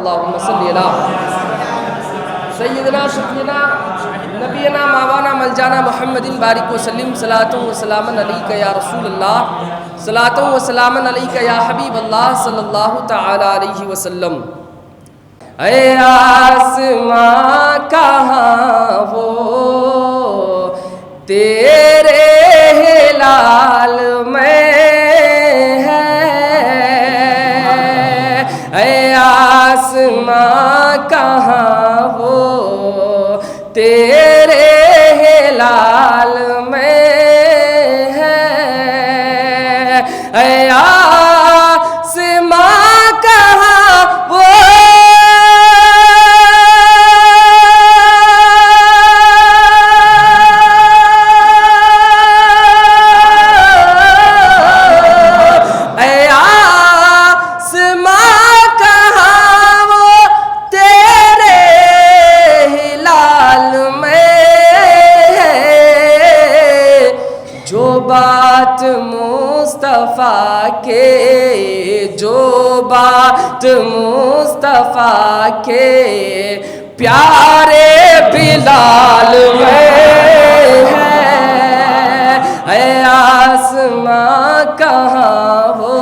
اللہم صلی علی سیدنا شفینا نبینا مولانا ملجانا محمد بارک وسلم صلاۃ و سلام علیک یا رسول اللہ صلاۃ و سلام علیک یا حبیب اللہ صلی اللہ تعالی علیہ وسلم۔ اے آسماں کہاں وہ تیرے ہلال میں ہے، اے آسماں کہاں وہ تیرے ہلال میں ہے، اے آسماں کہاں وہ بات مصطفیٰ کے، جو بات مصطفیٰ کے پیارے بلال میں ہے، اے آسماں کہاں وہ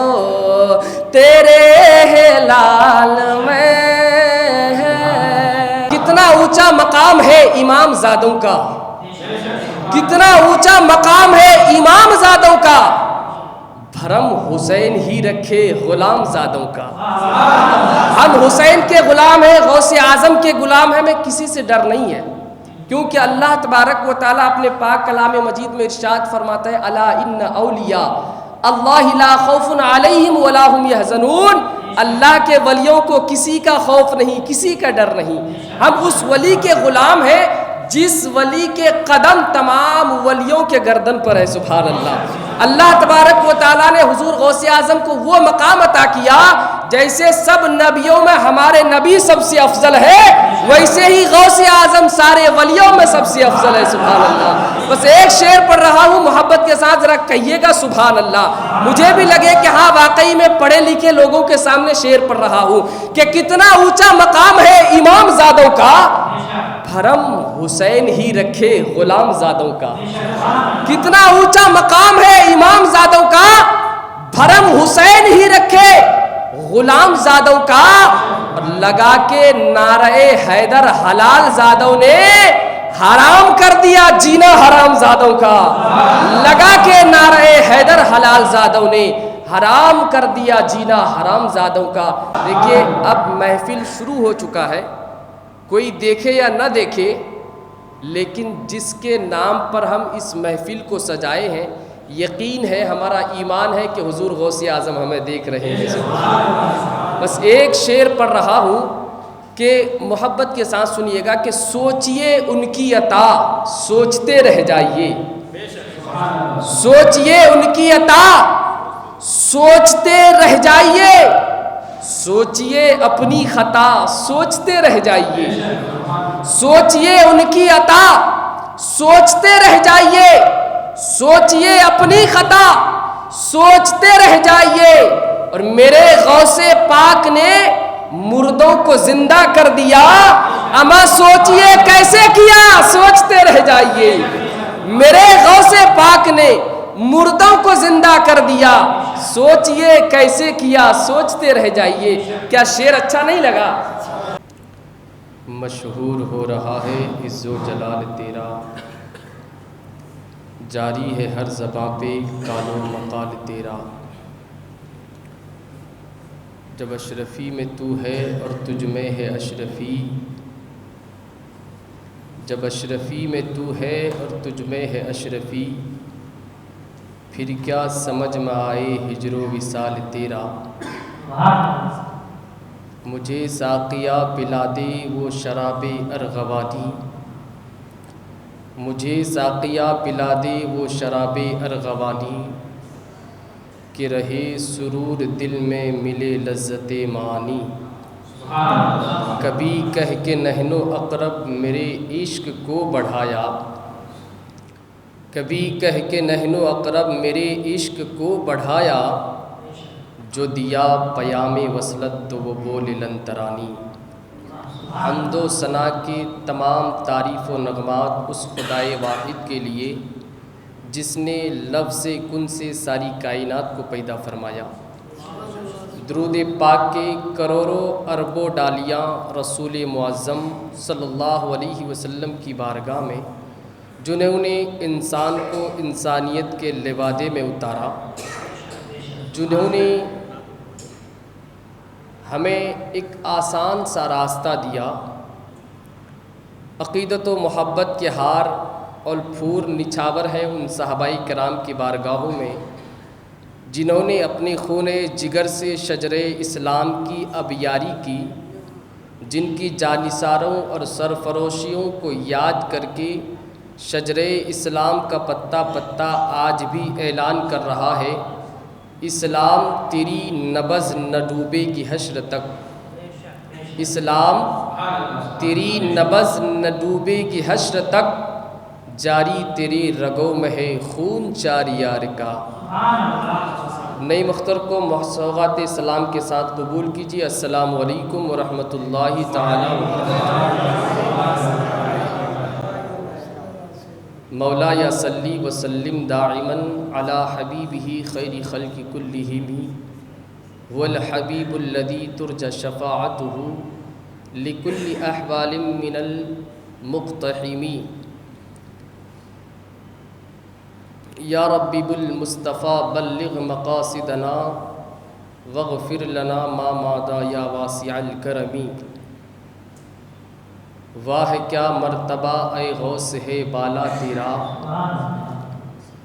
تیرے ہلال میں ہے۔ کتنا اونچا مقام ہے امام زادوں کا، کتنا اونچا مقام ہے امام زادوں کا، بھرم حسین ہی رکھے غلام زادوں کا۔ ہم حسین کے غلام ہیں، غوث اعظم کے غلام ہیں، ہمیں کسی سے ڈر نہیں ہے، کیونکہ اللہ تبارک و تعالیٰ اپنے پاک کلام مجید میں ارشاد فرماتا ہے الا ان اولیاء اللہ لا خوف علیہم ولا هم یحزنون، اللہ کے ولیوں کو کسی کا خوف نہیں، کسی کا ڈر نہیں۔ ہم اس ولی کے غلام ہیں جس ولی کے قدم تمام ولیوں کے گردن پر ہے، سبحان اللہ۔ اللہ تبارک و تعالیٰ نے حضور غوث اعظم کو وہ مقام عطا کیا جیسے سب نبیوں میں ہمارے نبی سب سے افضل ہے، ویسے ہی غوث اعظم سارے ولیوں میں سب سے افضل ہے، سبحان اللہ۔ بس ایک شعر پڑھ رہا ہوں، محبت کے ساتھ ذرا کہیے گا سبحان اللہ، مجھے بھی لگے کہ ہاں واقعی میں پڑھے لکھے لوگوں کے سامنے شعر پڑھ رہا ہوں کہ کتنا اونچا مقام ہے امام زادوں کا، بھرم حسین ہی رکھے غلام زادوں کا۔ کتنا اونچا مقام ہے امام زادوں کا، بھرم حسین ہی رکھے غلام زادوں کا۔ اور لگا کے نعرہ حیدر حلال زادوں نے حرام کر دیا جینا حرام زادوں کا، لگا کے نعرہ حیدر حلال زادوں نے حرام کر دیا جینا حرام زادوں کا۔ دیکھیے اب محفل شروع ہو چکا ہے، کوئی دیکھے یا نہ دیکھے، لیکن جس کے نام پر ہم اس محفل کو سجائے ہیں، یقین ہے، ہمارا ایمان ہے کہ حضور غوث اعظم ہمیں دیکھ رہے ہیں۔ بس ایک شعر پڑھ رہا ہوں کہ محبت کے ساتھ سنیے گا کہ سوچئے ان کی عطا سوچتے رہ جائیے، سوچئے ان کی عطا سوچتے رہ جائیے، سوچئے اپنی خطا سوچتے رہ جائیے، سوچئے ان کی عطا سوچتے رہ جائیے، سوچئے اپنی خطا سوچتے رہ جائیے۔ اور میرے غوث پاک نے مردوں کو زندہ کر دیا، اما سوچئے کیسے کیا سوچتے رہ جائیے۔ میرے غوث پاک نے مردوں کو زندہ کر دیا، سوچئے کیسے کیا سوچتے رہ جائیے۔ کیا شعر اچھا نہیں لگا؟ مشہور ہو رہا ہے عز و جلال تیرا، جاری ہے ہر زباں پہ قال و مقال تیرا۔ جب اشرفی میں تو ہے اور تجھ میں ہے اشرفی، جب اشرفی میں تو ہے اور تجھ میں ہے اشرفی، پھر کیا سمجھ میں آئے ہجر و وصال تیرا۔ مجھے ساقیہ پلا دے وہ شراب ارغوانی، مجھے ساقیہ پلا دے وہ شراب ارغوانی، کہ رہے سرور دل میں ملے لذت معانی۔ کبھی کہہ کے نحن و اقرب میرے عشق کو بڑھایا، کبھی کہہ کے نحن و اقرب میرے عشق کو بڑھایا، جو دیا پیام وصلت تو وہ بول لن ترانی۔ حمد و ثنا کے تمام تعریف و نغمات اس خدائے واحد کے لیے جس نے لفظ کن سے ساری کائنات کو پیدا فرمایا۔ درود پاک کے کروڑوں اربوں ڈالیاں رسول معظم صلی اللہ علیہ وسلم کی بارگاہ میں، جنہوں نے انسان کو انسانیت کے لبادے میں اتارا، جنہوں نے ہمیں ایک آسان سا راستہ دیا، عقیدت و محبت کے ہار اور پھور نچھاور ہیں ان صحابہ کرام کی بارگاہوں میں، جنہوں نے اپنے خون جگر سے شجر اسلام کی ابیاری کی، جن کی جانثاروں اور سرفروشیوں کو یاد کر کے شجر اسلام کا پتا پتا آج بھی اعلان کر رہا ہے، اسلام تیری نبض نہ ڈوبے گی حشر تک، اسلام تیری نبض نہ ڈوبے گی حشر تک، جاری تیری رگوں میں ہے خون چار یار کا۔ نئی مختر کو محسوغات سلام کے ساتھ قبول کیجیے۔ السلام علیکم ورحمۃ اللہ تعالی وبرکاتہ۔ مولا یا صلی وسلم دائماً علی حبیبہ خیر خلق کلہم والحبیب الذی ترجى شفاعتہ لکل احوال من المقتحم۔ یا رب بالمصطفیٰ بلغ مقاصدنا واغفر لنا ما ماضی یا واسع الکرم۔ واہ کیا مرتبہ اے غوث ہے بالا تیرا،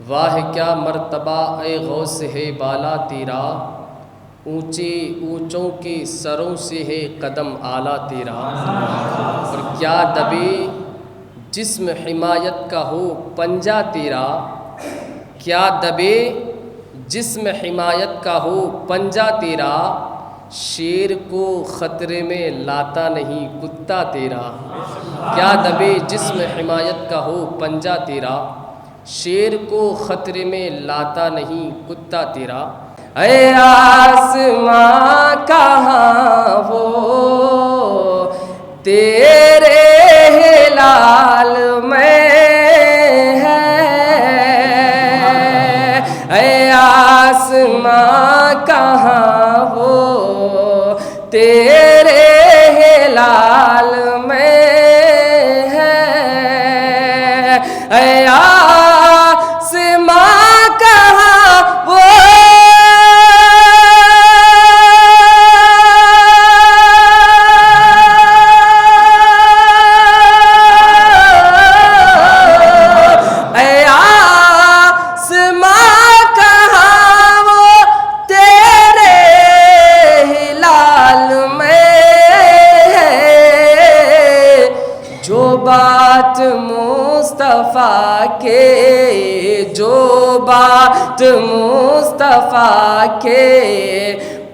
واہ کیا مرتبہ اے غوث ہے بالا تیرا، اونچے اونچوں کے سروں سے ہے قدم اعلیٰ تیرا۔ اور کیا دبے جسم حمایت کا ہو پنجہ تیرا، کیا دبے جسم حمایت کا ہو پنجہ تیرا، شیر کو خطرے میں لاتا نہیں کتا تیرا۔ کیا دبے جسم حمایت کا ہو پنجہ تیرا، شیر کو خطرے میں لاتا نہیں کتا تیرا۔ اے آسماں کہاں وہ تیرے ہلال میں ہے، اے آسماں کہاں وہ تیرے ہلال میں ہے، اے آسماں کہاں وہ مصطفیٰ کے، جو بات مصطفیٰ کے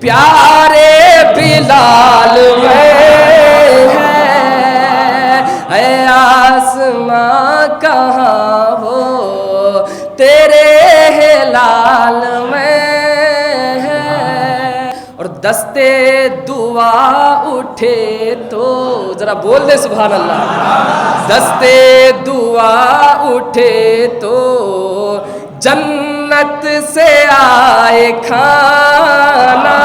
پیارے بلال میں ہے، اے آسماں کہاں وہ تیرے ہلال میں ہے۔ اور دستے دعا اٹھے تو ذرا بول دے سبحان اللہ، دستے دعا اٹھے تو جنت سے آئے کھانا۔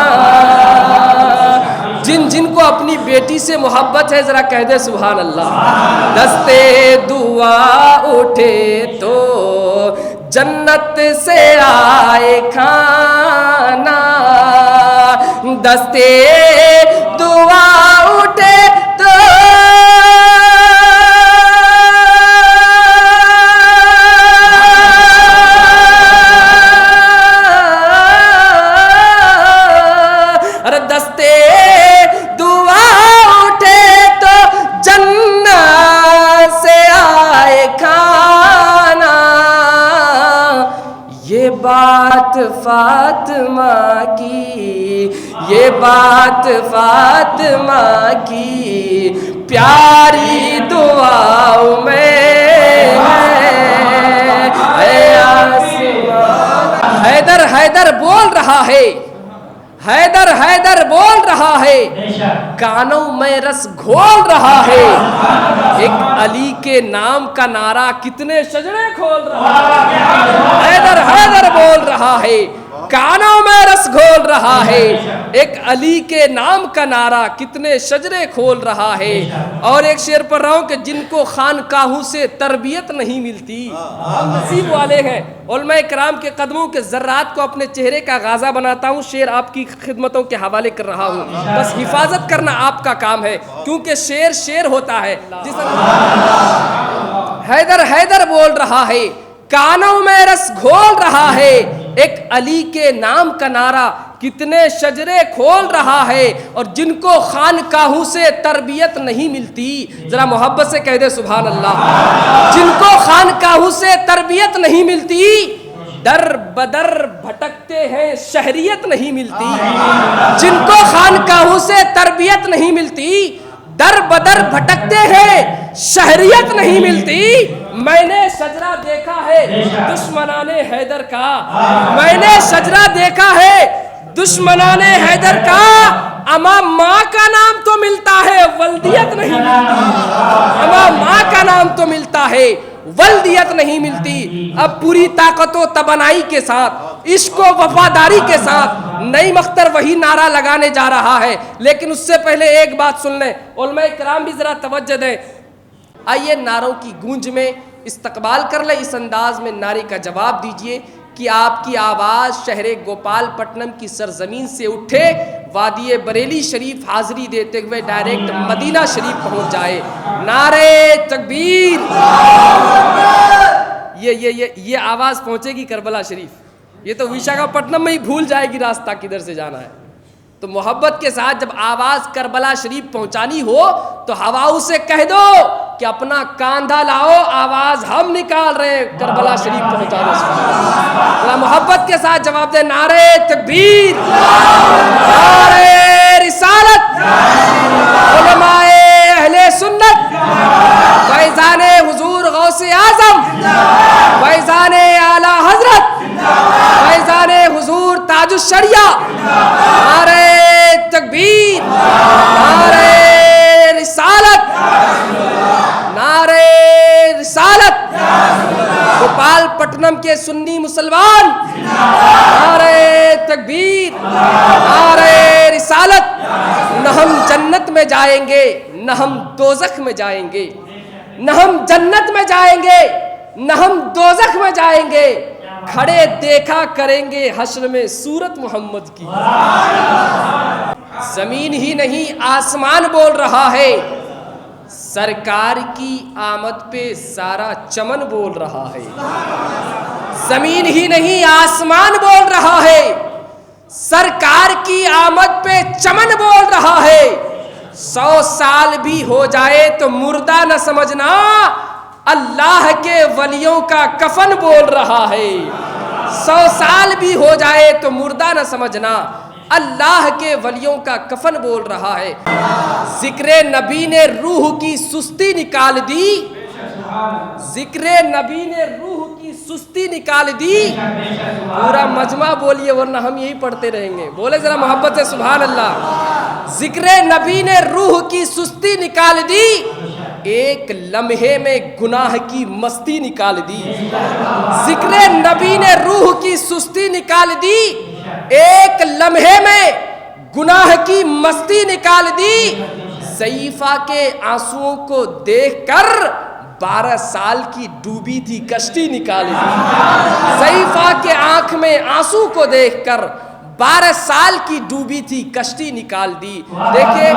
جن جن کو اپنی بیٹی سے محبت ہے ذرا کہہ دے سبحان اللہ۔ دستے دعا اٹھے تو جنت سے آئے کھانا، دستے دعا اٹھے تو دستے دعا اٹھے تو جنت سے آئے کھانا۔ یہ بات فاطمہ کی، یہ بات فاطمہ کی پیاری دعاؤں میں ہے۔ حیدر حیدر بول رہا ہے، حیدر حیدر بول رہا ہے، کانوں میں رس گھول رہا ہے، ایک علی کے نام کا نعرہ کتنے شجرے کھول رہا ہے، حیدر حیدر بول رہا ہے، کانوں میں رس گھول رہا ہے، ایک علی کے نام کا نعرہ کتنے شجرے کھول رہا ہے۔ اور ایک شعر پڑھ رہا ہوں کہ جن کو خانقاہوں سے تربیت نہیں ملتی، ہم نصیب والے ہیں۔ علماء کرام کے قدموں کے ذرات کو اپنے چہرے کا غازہ بناتا ہوں، شعر آپ کی خدمتوں کے حوالے کر رہا ہوں، بس حفاظت کرنا آپ کا کام ہے، کیونکہ شعر شعر ہوتا ہے۔ حیدر حیدر بول رہا ہے، کانوں میں رس گھول رہا ہے، ایک علی کے نام کا نعرہ کتنے شجرے کھول رہا ہے، اور جن کو خانقاہوں سے تربیت نہیں ملتی، ذرا محبت سے کہہ دے سبحان اللہ، جن کو خانقاہوں سے تربیت نہیں ملتی، در بدر بھٹکتے ہیں شہریت نہیں ملتی، جن کو خانقاہوں سے تربیت نہیں ملتی، در بدر بھٹکتے ہیں شہریت نہیں ملتی۔ میں نے شجرہ دیکھا ہے دشمنان حیدر کا، میں نے شجرہ دیکھا ہے دشمنان حیدر کا، اما ماں کا نام تو ملتا ہے ولدیت نہیں ملتی، اما ماں کا نام تو ملتا ہے ولدیت نہیں ملتی۔ اب پوری طاقت و توانائی کے ساتھ، عشق و وفاداری کے ساتھ نعیم اختر وہی نعرہ لگانے جا رہا ہے، لیکن اس سے پہلے ایک بات سن لیں، علماء کرام بھی ذرا توجہ دیں۔ آئیے نعروں کی گونج میں استقبال کر لیں، اس انداز میں نعرے کا جواب دیجئے کہ آپ کی آواز شہر گوپال پٹنم کی سرزمین سے اٹھے، وادی بریلی شریف حاضری دیتے ہوئے ڈائریکٹ مدینہ شریف پہنچ جائے۔ نعرے تکبیر! یہ آواز پہنچے گی کربلا شریف، یہ تو وشاکھاپٹنم میں ہی بھول جائے گی راستہ کدھر سے جانا ہے۔ تو محبت کے ساتھ جب آواز کربلا شریف پہنچانی ہو تو ہواؤں سے کہہ دو کہ اپنا کاندھا لاؤ، آواز ہم نکال رہے ہیں کربلا شریف پہنچانے سے۔ محبت کے ساتھ جواب دے، نعرے تکبیر، نعرے رسالت، علماء اہل سنت، فیضان حضور غوث اعظم، فیضان اعلی حضرت، فیضان حضور تاج الشریعہ، نعرے تکبیر، نعرے رسالت، نعرے رسالت، گوپال پٹنم کے سنی مسلمان، نعرے تکبیر، نعرے رسالت۔ نہ ہم جنت میں جائیں گے نہ ہم دوزخ میں جائیں گے، نہ ہم جنت میں جائیں گے نہ ہم دوزخ میں جائیں گے، کھڑے دیکھا کریں گے حشر میں صورت محمد کی۔ زمین ہی نہیں آسمان بول رہا ہے، سرکار کی آمد پہ سارا چمن بول رہا ہے۔ زمین ہی نہیں آسمان بول رہا ہے، سرکار کی آمد پہ چمن بول رہا ہے۔ 100 سال بھی ہو جائے تو مردہ نہ سمجھنا، اللہ کے ولیوں کا کفن بول رہا ہے۔ 100 سال بھی ہو جائے تو مردہ نہ سمجھنا، اللہ کے ولیوں کا کفن بول رہا ہے۔ ذکر نبی نے روح کی سستی نکال دی، ذکر نبی نے روح کی سستی نکال دی۔ پورا مجمع بولیے ورنہ ہم یہی پڑھتے رہیں گے، بولے ذرا محبت سے سبحان اللہ۔ ذکر نبی نے روح کی سستی نکال دی، ایک لمحے میں گناہ کی مستی نکال دی۔ ذکر نبی نے روح کی سستی نکال دی، ایک لمحے میں گناہ کی مستی نکال دی۔ ضعیفہ کے آنسوؤں کو دیکھ کر 12 سال کی ڈوبی تھی کشتی نکال دی۔ ضعیفہ کے آنکھ میں آنسو کو دیکھ کر 12 سال کی ڈوبی تھی کشتی نکال دی۔ دیکھیں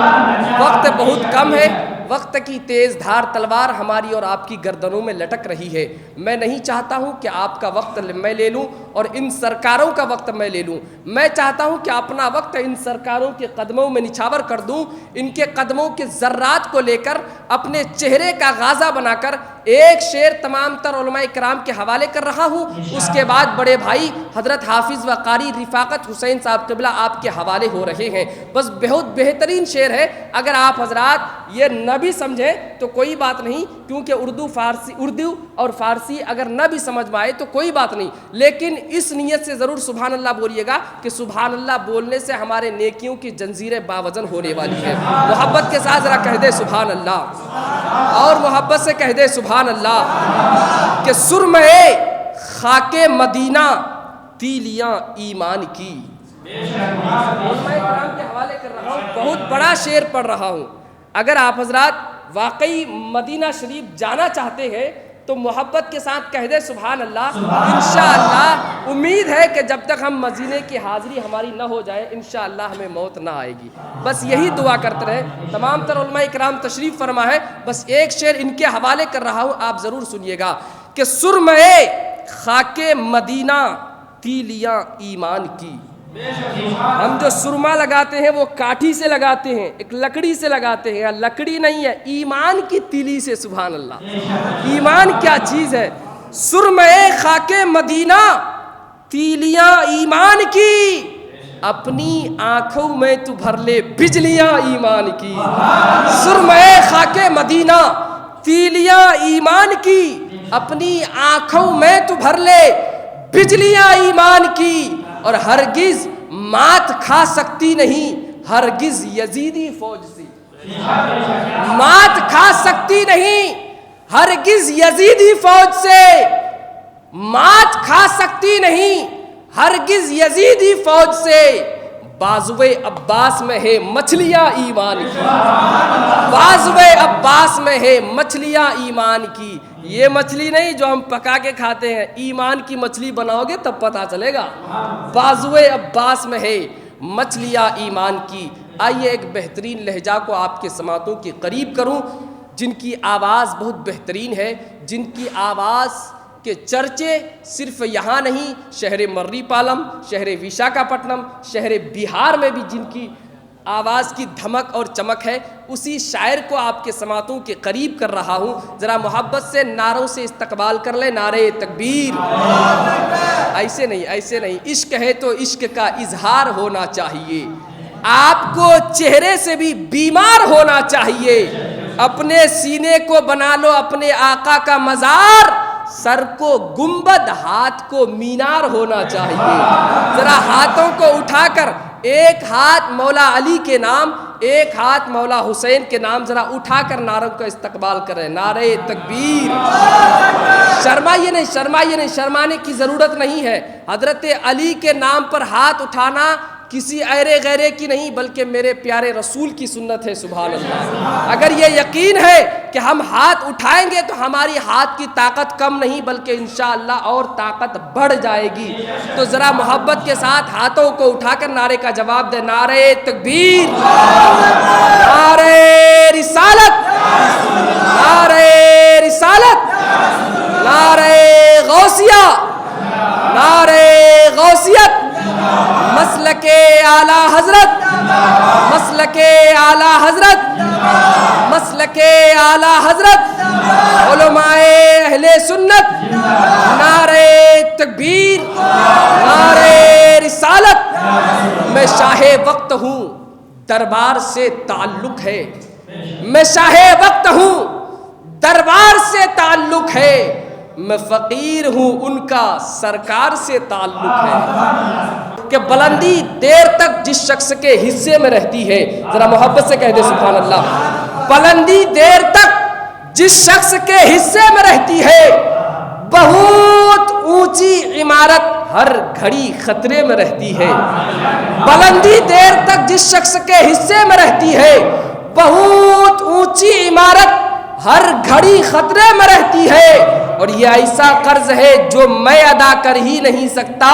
وقت بہت کم ہے، وقت کی تیز دھار تلوار ہماری اور آپ کی گردنوں میں لٹک رہی ہے۔ میں نہیں چاہتا ہوں کہ آپ کا وقت میں لے لوں اور ان سرکاروں کا وقت میں لے لوں، میں چاہتا ہوں کہ اپنا وقت ان سرکاروں کے قدموں میں نچھاور کر دوں، ان کے قدموں کے ذرات کو لے کر اپنے چہرے کا غازہ بنا کر ایک شعر تمام تر علماء کرام کے حوالے کر رہا ہوں، اس کے بعد بڑے بھائی حضرت حافظ و قاری رفاقت حسین صاحب قبلہ آپ کے حوالے ہو رہے ہیں۔ بس بہت بہترین شعر ہے، اگر آپ حضرات یہ نہ بھی سمجھیں تو کوئی بات نہیں، کیونکہ اردو اور فارسی اگر نہ بھی سمجھ میں آئے تو کوئی بات نہیں، لیکن اس نیت سے ضرور سبحان اللہ بولیے گا کہ سبحان اللہ بولنے سے ہمارے نیکیوں کی جنزیریں باوزن ہونے والی ہیں۔ محبت کے ساتھ ذرا کہہ دے سبحان اللہ، اور محبت سے کہہ دے سبحان اللہ کہ سرمے خاک مدینہ تیلیاں ایمان کی۔ علماء کرام کے حوالے کر رہا ہوں، بہت بڑا شعر پڑھ رہا ہوں۔ اگر آپ حضرات واقعی مدینہ شریف جانا چاہتے ہیں تو محبت کے ساتھ کہہ دے سبحان اللہ۔ انشاءاللہ امید ہے کہ جب تک ہم مدینے کی حاضری ہماری نہ ہو جائے انشاءاللہ ہمیں موت نہ آئے گی۔ بس یہی دعا کرتے رہے۔ تمام تر علماء کرام تشریف فرما ہے، بس ایک شعر ان کے حوالے کر رہا ہوں، آپ ضرور سنیے گا کہ سرمے خاک مدینہ تیلیاں ایمان کی۔ ہم جو سرما لگاتے ہیں وہ کاٹھی سے لگاتے ہیں، ایک لکڑی سے لگاتے ہیں، لکڑی نہیں ہے، ایمان کی تیلی سے۔ سبحان اللہ، ایمان کیا چیز ہے۔ سرمے خاک مدینہ تیلیاں ایمان کی، اپنی آنکھوں میں تو بھر لے بجلیاں ایمان کی۔ سرمے خاک مدینہ تیلیاں ایمان کی، اپنی آنکھوں میں تو بھر لے بجلیاں ایمان کی، اور ہرگز مات کھا سکتی نہیں ہرگز یزیدی فوج سے۔ مات کھا سکتی نہیں ہرگز یزیدی فوج سے، مات کھا سکتی نہیں ہرگز یزیدی فوج سے، بازوے عباس میں ہے مچھلیاں ایمان کی۔ بازوے عباس میں ہے مچھلیاں ایمان کی۔ یہ مچھلی نہیں جو ہم پکا کے کھاتے ہیں، ایمان کی مچھلی بناؤ گے تب پتہ چلے گا۔ بازوے عباس میں ہے مچھلیاں ایمان کی۔ آئیے ایک بہترین لہجہ کو آپ کے سماعتوں کے قریب کروں، جن کی آواز بہت بہترین ہے، جن کی آواز کے چرچے صرف یہاں نہیں، شہر مری پالم، شہر وشاکھاپٹنم، شہر بہار میں بھی جن کی آواز کی دھمک اور چمک ہے، اسی شاعر کو آپ کے سماعتوں کے قریب کر رہا ہوں۔ ذرا محبت سے نعروں سے استقبال کر لیں، نعرے تکبیر۔ ایسے نہیں، ایسے نہیں، عشق ہے تو عشق کا اظہار ہونا چاہیے، آپ کو چہرے سے بھی بیمار ہونا چاہیے۔ اپنے سینے کو بنا لو اپنے آقا کا مزار، سر کو گنبد ہاتھ کو مینار ہونا چاہیے۔ ذرا ہاتھوں کو اٹھا کر ایک ہاتھ مولا علی کے نام، ایک ہاتھ مولا حسین کے نام ذرا اٹھا کر نعروں کا استقبال کریں، نعرے تکبیر۔ شرمائیے نہیں، شرمائیے نہیں، شرمانے کی ضرورت نہیں ہے۔ حضرت علی کے نام پر ہاتھ اٹھانا کسی ایرے غیرے کی نہیں بلکہ میرے پیارے رسول کی سنت ہے۔ سبحان اللہ۔ اگر یہ یقین ہے کہ ہم ہاتھ اٹھائیں گے تو ہماری ہاتھ کی طاقت کم نہیں بلکہ انشاءاللہ اور طاقت بڑھ جائے گی، تو ذرا محبت کے ساتھ ہاتھوں کو اٹھا کر نعرے کا جواب دے، نعرے تکبیر، نعرے رسالت، نعرے رسالت، نعرے غوثیہ، نعرے غوثیت، مسلک اعلی حضرت، مسلک اعلی حضرت، مسلک اعلی حضرت، علماء اہل سنت، نعرے تکبیر، نعرے رسالت۔ میں شاہ وقت ہوں دربار سے تعلق ہے، میں شاہ وقت ہوں دربار سے تعلق ہے، میں فقیر ہوں ان کا سرکار سے تعلق ہے۔ کہ بلندی دیر تک جس شخص کے حصے میں رہتی ہے، ذرا محبت سے کہہ دے سبحان اللہ، بلندی دیر تک جس شخص کے حصے میں رہتی ہے، بہت اونچی عمارت ہر گھڑی خطرے میں رہتی ہے۔ بلندی دیر تک جس شخص کے حصے میں رہتی ہے، بہت اونچی عمارت ہر گھڑی خطرے میں رہتی ہے، اور یہ ایسا قرض ہے جو میں ادا کر ہی نہیں سکتا،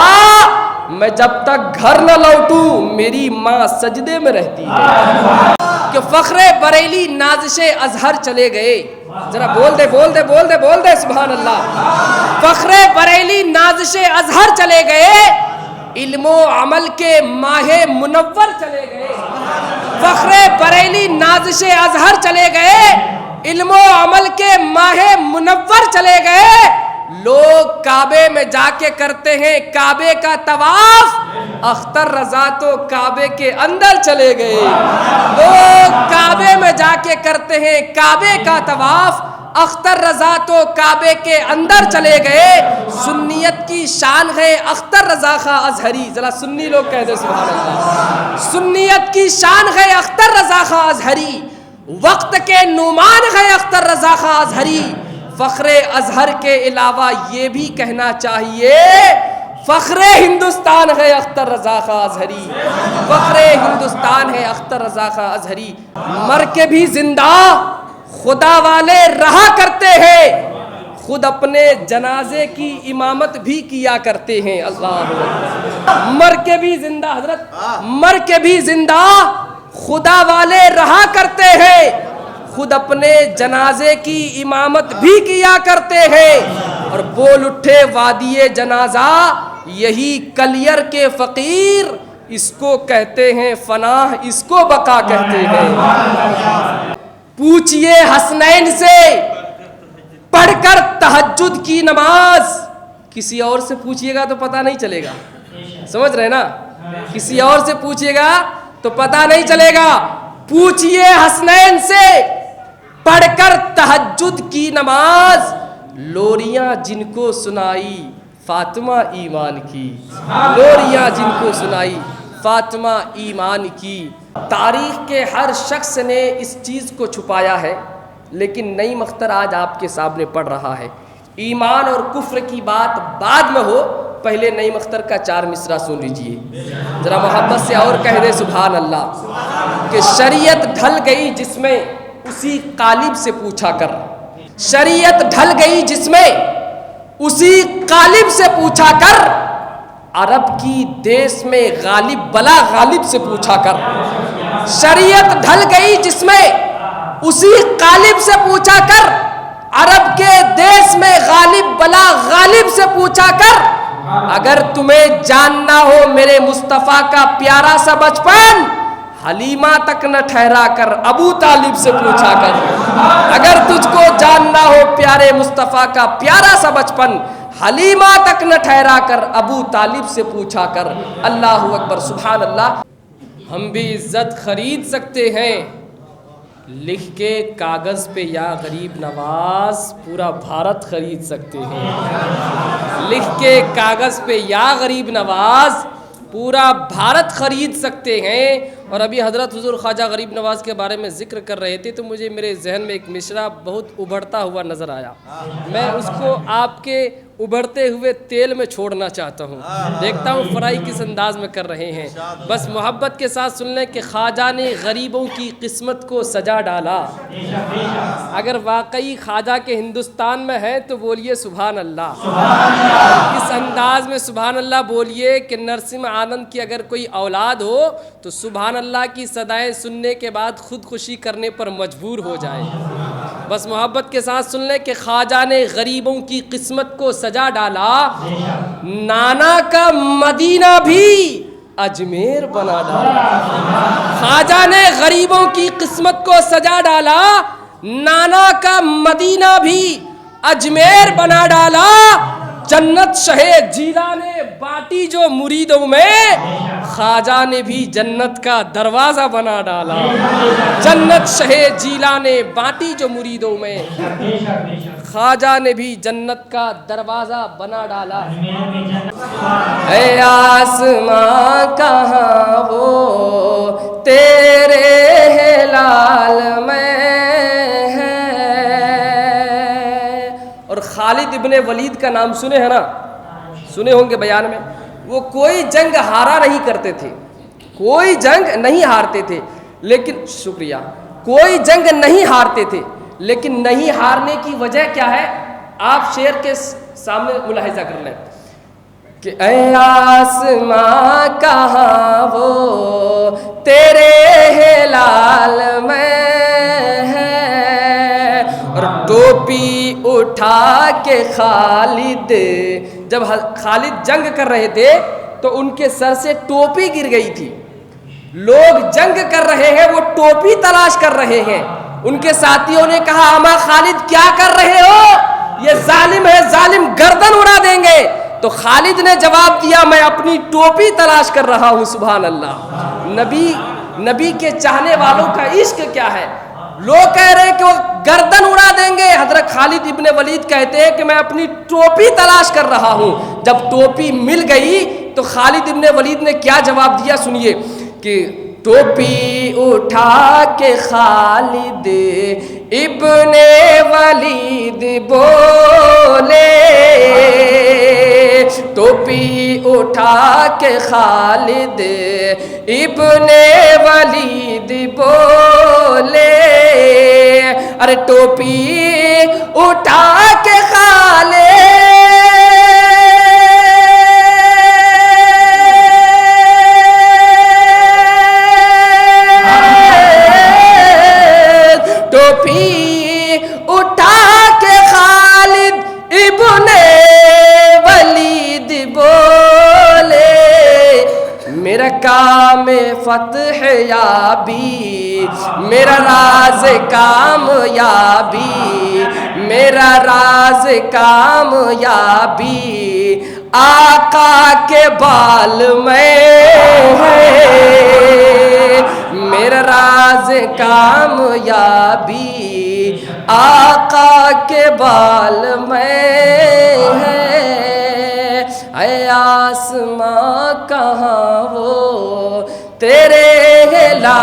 میں جب تک گھر نہ لوٹوں میری ماں سجدے میں رہتی ہے۔ کہ فخر بریلی نازش ازہر چلے گئے، ذرا بول دے بول دے بول دے بول دے سبحان اللہ۔ فخر بریلی نازش ازہر چلے گئے، علم و عمل کے ماہ منور چلے گئے۔ فخر بریلی نازش ازہر چلے گئے، علم و عمل کے ماہ منور چلے گئے، لوگ کعبے میں جا کے کرتے ہیں کعبے کا طواف، اختر رضا تو کعبے کے اندر چلے گئے، لوگ کعبے میں جا کے کرتے ہیں کعبے کا طواف، اختر رضا تو کعبے کے اندر چلے گئے۔ سنیت کی شان ہے اختر رضا خاں ازہری، ذرا سنی لوگ کہہ دیں سبحان اللہ۔ سنیت کی شان ہے اختر رضا خاں ازہری، وقت کے نعمان ہے اختر رضا خاں ازہری۔ فخر ازہر کے علاوہ یہ بھی کہنا چاہیے، فخر ہندوستان ہے اختر رضا خاں ازہری، فخر ہندوستان ہے اختر رضا خاں ازہری۔ مر کے بھی زندہ خدا والے رہا کرتے ہیں، خود اپنے جنازے کی امامت بھی کیا کرتے ہیں۔ اللہ اکبر۔ مر کے بھی زندہ، حضرت مر کے بھی زندہ خدا والے رہا کرتے ہیں، خود اپنے جنازے کی امامت بھی کیا کرتے ہیں۔ اور بول اٹھے وادی جنازہ یہی کلیر کے فقیر، اس کو کہتے ہیں فناہ، اس کو بقا کہتے ہیں۔ پوچھئے حسنین سے پڑھ کر تہجد کی نماز، کسی اور سے پوچھئے گا تو پتہ نہیں چلے گا، سمجھ رہے نا؟ کسی اور سے پوچھئے گا تو پتہ نہیں چلے گا۔ پوچھئے حسنین سے پڑھ کر تہجد کی نماز، لوریاں جن کو سنائی فاطمہ ایمان کی، لوریاں جن کو سنائی فاطمہ ایمان کی۔ تاریخ کے ہر شخص نے اس چیز کو چھپایا ہے، لیکن نعیم اختر آج آپ کے سامنے پڑھ رہا ہے۔ ایمان اور کفر کی بات بعد میں ہو، پہلے نعیم اختر کا 4 مصرع سن لیجئے، ذرا محبت سے اور کہہ دے سبحان اللہ۔ کہ شریعت ڈھل گئی جس میں اسی قالب سے پوچھا کر، شریعت ڈھل گئی جس میں اسی قالب سے پوچھا کر، عرب کی دیس میں غالب بلا غالب سے پوچھا کر۔ شریعت ڈھل گئی جس میں اسی قالب سے پوچھا کر، عرب کے دیس میں غالب بلا غالب سے پوچھا کر۔ اگر تمہیں جاننا ہو میرے مصطفیٰ کا پیارا سا بچپن، حلیمہ تک نہ ٹھہرا کر ابو طالب سے پوچھا کر۔ اگر تجھ کو جاننا ہو پیارے مصطفیٰ کا پیارا سا بچپن، حلیمہ تک نہ ٹھہرا کر ابو طالب سے پوچھا کر۔ اللہ اکبر سبحان اللہ۔ ہم بھی عزت خرید سکتے ہیں، لکھ کے کاغذ پہ یا غریب نواز پورا بھارت خرید سکتے ہیں، لکھ کے کاغذ پہ یا غریب نواز پورا بھارت خرید سکتے ہیں۔ اور ابھی حضرت حضور خواجہ غریب نواز کے بارے میں ذکر کر رہے تھے تو مجھے میرے ذہن میں ایک مصرع بہت ابھرتا ہوا نظر آیا، میں اس کو آپ کے ابھرتے ہوئے تیل میں چھوڑنا چاہتا ہوں، دیکھتا ہوں فرائی کس انداز میں کر رہے ہیں۔ بس محبت کے ساتھ سن لیں کہ خواجہ نے غریبوں کی قسمت کو سجا ڈالا۔ اگر واقعی خواجہ کے ہندوستان میں ہے تو بولیے سبحان اللہ، اس انداز میں سبحان اللہ بولیے کہ نرسمہ آنند کی اگر کوئی اولاد ہو تو سبحان اللہ کی صدائیں سننے کے بعد خودکشی کرنے پر مجبور ہو جائے۔ بس محبت کے ساتھ سن لیں کہ خواجہ نے غریبوں کی قسمت کو سجا ڈالا، نانا کا مدینہ بھی اجمیر بنا ڈالا۔ خواجہ نے غریبوں کی قسمت کو سجا ڈالا، نانا کا مدینہ بھی اجمیر بنا ڈالا۔ جنت شہ جیلا نے باٹی جو مریدوں میں، خواجہ نے بھی جنت کا دروازہ بنا ڈالا۔ جنت شہ جیلا نے باٹی جو مریدوں میں، خواجہ نے بھی جنت کا دروازہ بنا ڈالا۔ اے آسماں کہاں وہ تیرے ہلال میں ہے۔ اور خالد ابن ولید کا نام سنے ہیں نا، سنے ہوں گے بیان میں۔ وہ کوئی جنگ ہارا نہیں کرتے تھے، کوئی جنگ نہیں ہارتے تھے، لیکن شکریہ، کوئی جنگ نہیں ہارتے تھے، لیکن نہیں ہارنے کی وجہ کیا ہے آپ شعر کے سامنے ملاحظہ کر لیں کہ اے آسماں کہاں وہ تیرے ہلال میں ہے۔ اور ٹوپی اٹھا کے خالد، جب خالد جنگ کر رہے تھے تو ان کے سر سے ٹوپی گر گئی تھی، لوگ جنگ کر رہے ہیں، وہ ٹوپی تلاش کر رہے ہیں۔ ان کے ساتھیوں نے کہا اما خالد کیا کر رہے ہو؟ یہ ظالم ہے، ظالم گردن اڑا دیں گے۔ تو خالد نے جواب دیا میں اپنی ٹوپی تلاش کر رہا ہوں۔ سبحان اللہ۔ نبی کے چاہنے والوں کا عشق کیا ہے۔ لوگ کہہ رہے ہیں کہ وہ گردن اڑا دیں گے، حضرت خالد ابن ولید کہتے ہیں کہ میں اپنی ٹوپی تلاش کر رہا ہوں۔ جب ٹوپی مل گئی تو خالد ابن ولید نے کیا جواب دیا سنیے کہ ٹوپی اٹھا کے خالد ابن ولید بولے، ٹوپی اٹھا کے خالد ابن ولید بولے، ارے ٹوپی اٹھا کے خالد ابن ولید بولے، میرا کام فتح یابی، میرا راز کامیابی، میرا راز کامیابی آقا کے بال میں ہے، میرا راز کامیابی آقا کے بال میں ہے، اے آسماں کہاں وہ تیرے ہلا